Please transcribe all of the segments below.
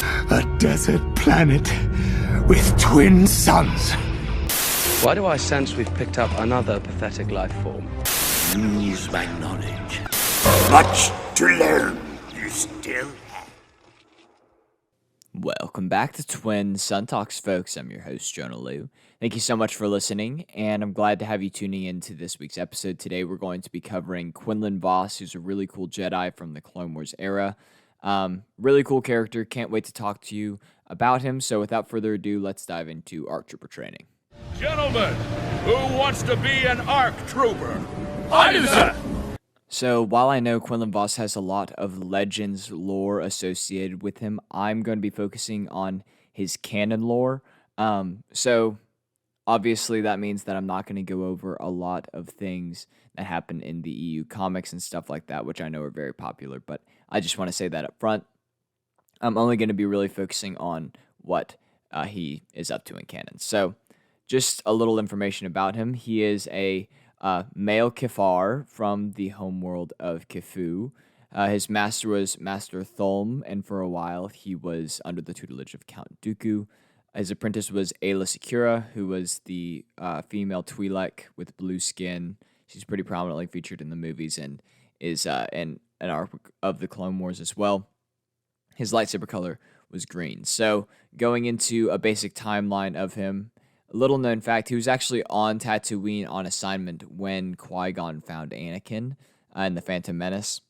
A desert planet with twin suns. Why do I sense we've picked up another pathetic life form? Use my knowledge. Much to learn. You still have. Welcome back to Twin Sun Talks, folks. I'm your host, Jonah Liu. Thank you so much for listening, and I'm glad to have you tuning in to this week's episode. Today, we're going to be covering Quinlan Vos, who's a really cool Jedi from the Clone Wars era. Really cool character. Can't wait to talk to you about him. So without further ado, let's dive into ARC Trooper training. Gentlemen, who wants to be an ARC Trooper? I do, sir! So while I know Quinlan Vos has a lot of Legends lore associated with him, I'm going to be focusing on his canon lore. So obviously that means that I'm not going to go over a lot of things that happen in the EU comics and stuff like that, which I know are very popular, but I just want to say that up front. I'm only going to be really focusing on what he is up to in canon. So just a little information about him. He is a male Kifar from the homeworld of Kifu. His master was Master Thulm, and for a while he was under the tutelage of Count Dooku. His apprentice was Ayla Secura, who was the female Twi'lek with blue skin. She's pretty prominently featured in the movies and is in an arc of the Clone Wars as well. His lightsaber color was green. So going into a basic timeline of him, a little known fact, he was actually on Tatooine on assignment when Qui-Gon found Anakin in The Phantom Menace.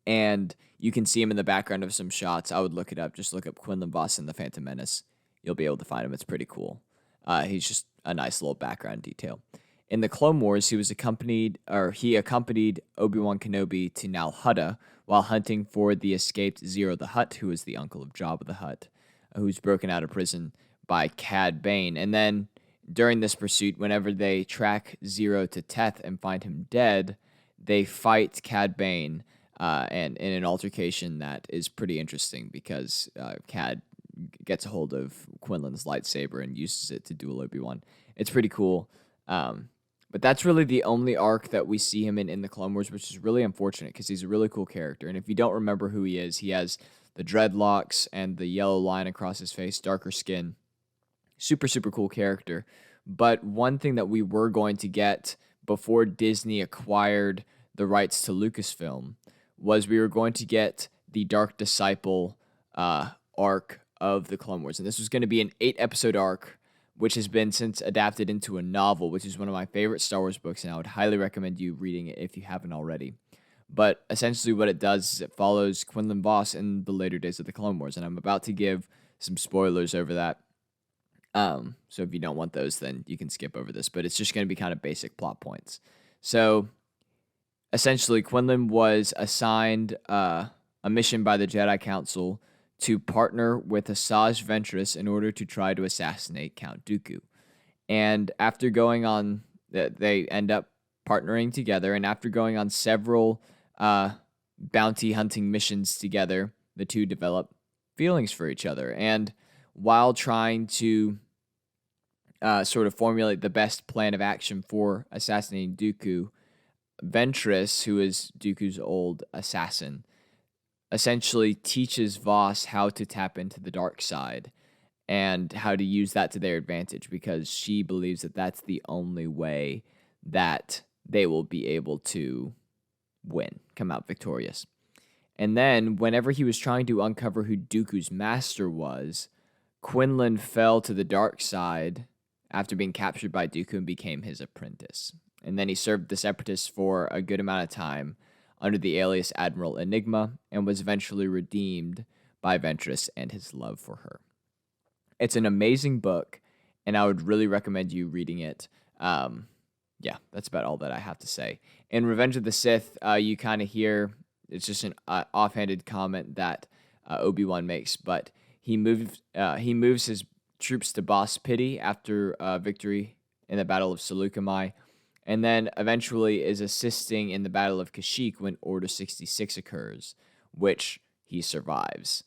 And you can see him in the background of some shots. I would look it up. Just look up Quinlan Vos in The Phantom Menace. You'll be able to find him. It's pretty cool. He's just a nice little background detail. In the Clone Wars, he accompanied Obi-Wan Kenobi to Nal Hutta while hunting for the escaped Zero the Hutt, who is the uncle of Jabba the Hutt, who's broken out of prison by Cad Bane. And then during this pursuit, whenever they track Zero to Teth and find him dead, they fight Cad Bane and in an altercation that is pretty interesting because Cad gets a hold of Quinlan's lightsaber and uses it to duel Obi-Wan. It's pretty cool. But that's really the only arc that we see him in the Clone Wars, which is really unfortunate because he's a really cool character. And if you don't remember who he has the dreadlocks and the yellow line across his face, darker skin. Super, super cool character. But one thing that we were going to get before Disney acquired the rights to Lucasfilm was we were going to get the Dark Disciple arc of the Clone Wars. And this was going to be an 8-episode arc, which has been since adapted into a novel, which is one of my favorite Star Wars books, and I would highly recommend you reading it if you haven't already. But essentially what it does is it follows Quinlan Vos in the later days of the Clone Wars, and I'm about to give some spoilers over that. So if you don't want those, then you can skip over this, but it's just going to be kind of basic plot points. So essentially, Quinlan was assigned a mission by the Jedi Council to partner with Asajj Ventress in order to try to assassinate Count Dooku. And after going on, they end up partnering together, and after going on several bounty hunting missions together, the two develop feelings for each other. And while trying to sort of formulate the best plan of action for assassinating Dooku, Ventress, who is Dooku's old assassin, essentially teaches Vos how to tap into the dark side and how to use that to their advantage because she believes that that's the only way that they will be able to win, come out victorious. And then whenever he was trying to uncover who Dooku's master was, Quinlan fell to the dark side after being captured by Dooku and became his apprentice. And then he served this apprentice for a good amount of time under the alias Admiral Enigma, and was eventually redeemed by Ventress and his love for her. It's an amazing book, and I would really recommend you reading it. Yeah, that's about all that I have to say. In Revenge of the Sith, you kind of hear, it's just an offhanded comment that Obi-Wan makes, but he moves his troops to Boss Pity after victory in the Battle of Seleucami, and then eventually is assisting in the Battle of Kashyyyk when Order 66 occurs, which he survives,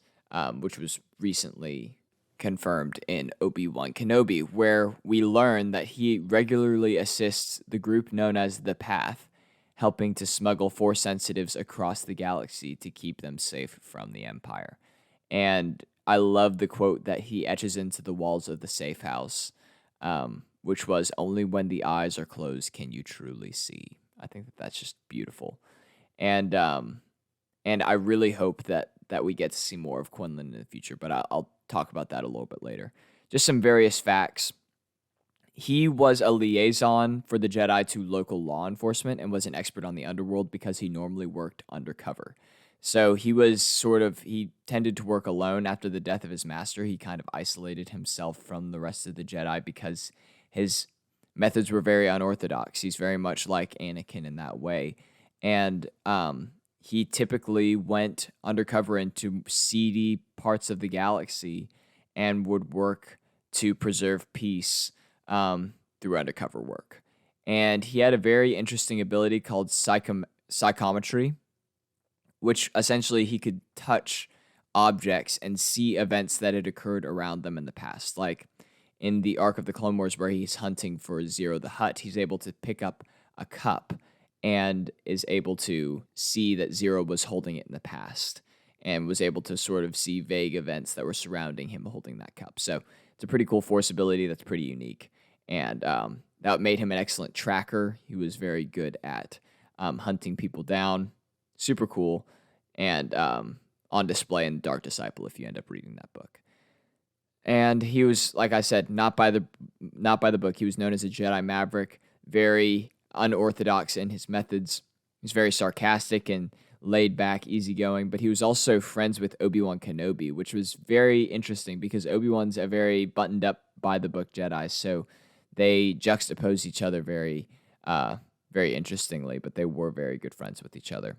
which was recently confirmed in Obi-Wan Kenobi, where we learn that he regularly assists the group known as The Path, helping to smuggle Force sensitives across the galaxy to keep them safe from the Empire. And I love the quote that he etches into the walls of the safe house, which was, "Only when the eyes are closed can you truly see." I think that that's just beautiful. And I really hope that we get to see more of Quinlan in the future, but I'll talk about that a little bit later. Just some various facts. He was a liaison for the Jedi to local law enforcement and was an expert on the underworld because he normally worked undercover. So he tended to work alone after the death of his master. He kind of isolated himself from the rest of the Jedi because his methods were very unorthodox. He's very much like Anakin in that way. And he typically went undercover into seedy parts of the galaxy and would work to preserve peace through undercover work. And he had a very interesting ability called psychometry, which essentially he could touch objects and see events that had occurred around them in the past. Like in the arc of the Clone Wars where he's hunting for Zero the Hutt, he's able to pick up a cup and is able to see that Zero was holding it in the past and was able to sort of see vague events that were surrounding him holding that cup. So it's a pretty cool Force ability that's pretty unique. And that made him an excellent tracker. He was very good at hunting people down. Super cool. And on display in Dark Disciple if you end up reading that book. And he was, like I said, not by the book. He was known as a Jedi Maverick, very unorthodox in his methods. He's very sarcastic and laid back, easygoing, but he was also friends with Obi-Wan Kenobi, which was very interesting because Obi-Wan's a very buttoned up by the book Jedi, so they juxtapose each other very interestingly, but they were very good friends with each other.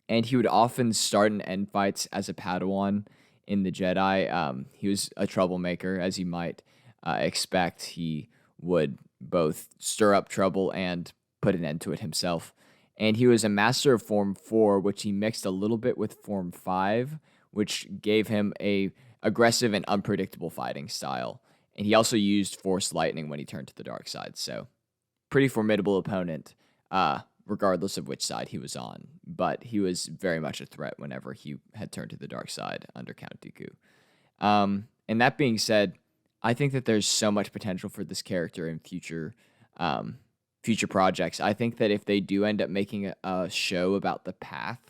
And he would often start and end fights as a Padawan in the Jedi. He was a troublemaker, as you might expect. He would both stir up trouble and put an end to it himself. And he was a master of Form 4, which he mixed a little bit with Form 5, which gave him a aggressive and unpredictable fighting style. And he also used Force Lightning when he turned to the dark side. So pretty formidable opponent, regardless of which side he was on. But he was very much a threat whenever he had turned to the dark side under Count Dooku. And that being said, I think that there's so much potential for this character in future projects. I think that if they do end up making a show about the path,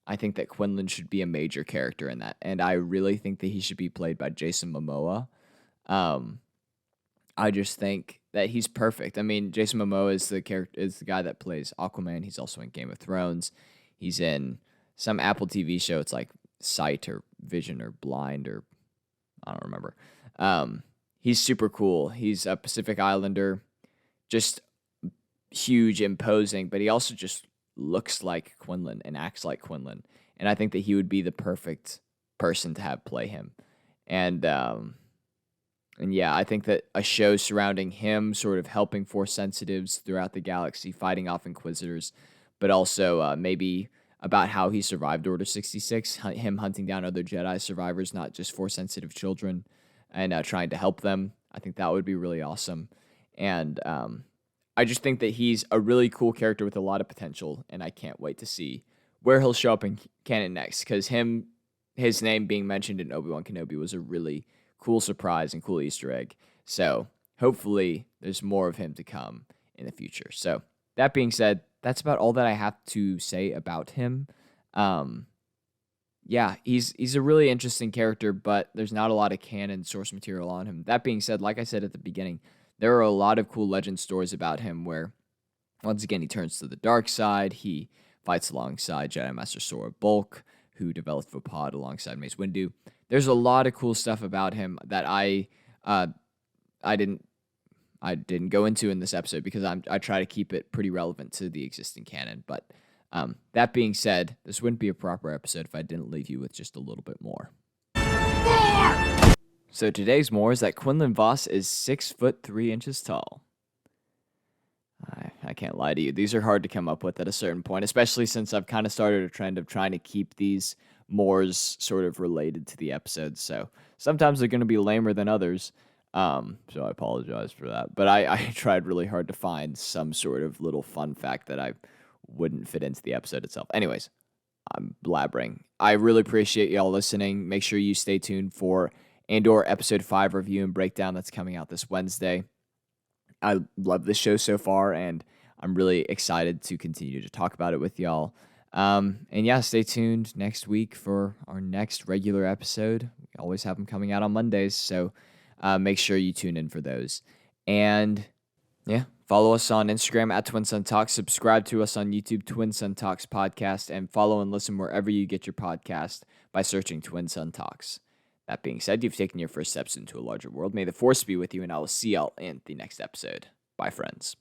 I think that Quinlan should be a major character in that. And I really think that he should be played by Jason Momoa. I just think that he's perfect. I mean, Jason Momoa is the guy that plays Aquaman. He's also in Game of Thrones. He's in some Apple TV show. It's like Sight or Vision or Blind or I don't remember. He's super cool. He's a Pacific Islander, just huge, imposing, but he also just looks like Quinlan and acts like Quinlan. And I think that he would be the perfect person to have play him. And yeah, I think that a show surrounding him sort of helping Force sensitives throughout the galaxy, fighting off Inquisitors, but also maybe about how he survived Order 66, him hunting down other Jedi survivors, not just Force-sensitive children, and trying to help them. I think that would be really awesome. And I just think that he's a really cool character with a lot of potential, and I can't wait to see where he'll show up in canon next, because his name being mentioned in Obi-Wan Kenobi was a really cool surprise and cool Easter egg. So hopefully there's more of him to come in the future. So that being said, that's about all that I have to say about him. Yeah, he's a really interesting character, but there's not a lot of canon source material on him. That being said, like I said at the beginning, there are a lot of cool legend stories about him where, once again, he turns to the dark side. He fights alongside Jedi Master Sora Bulk, who developed Vapod alongside Mace Windu. There's a lot of cool stuff about him that I didn't go into in this episode because I try to keep it pretty relevant to the existing canon. But that being said, this wouldn't be a proper episode if I didn't leave you with just a little bit more. So today's more is that Quinlan Vos is 6'3" tall. I can't lie to you. These are hard to come up with at a certain point, especially since I've kind of started a trend of trying to keep these mores sort of related to the episodes. So sometimes they're going to be lamer than others. So I apologize for that. But I tried really hard to find some sort of little fun fact that I wouldn't fit into the episode itself. Anyways, I'm blabbering. I really appreciate y'all listening. Make sure you stay tuned for Andor Episode 5 review and breakdown that's coming out this Wednesday. I love this show so far, and I'm really excited to continue to talk about it with y'all. And yeah, stay tuned next week for our next regular episode. We always have them coming out on Mondays, so make sure you tune in for those. And yeah, follow us on Instagram at Twin Sun Talks. Subscribe to us on YouTube, Twin Sun Talks Podcast, and follow and listen wherever you get your podcast by searching Twin Sun Talks. That being said, you've taken your first steps into a larger world. May the Force be with you, and I will see y'all in the next episode. Bye, friends.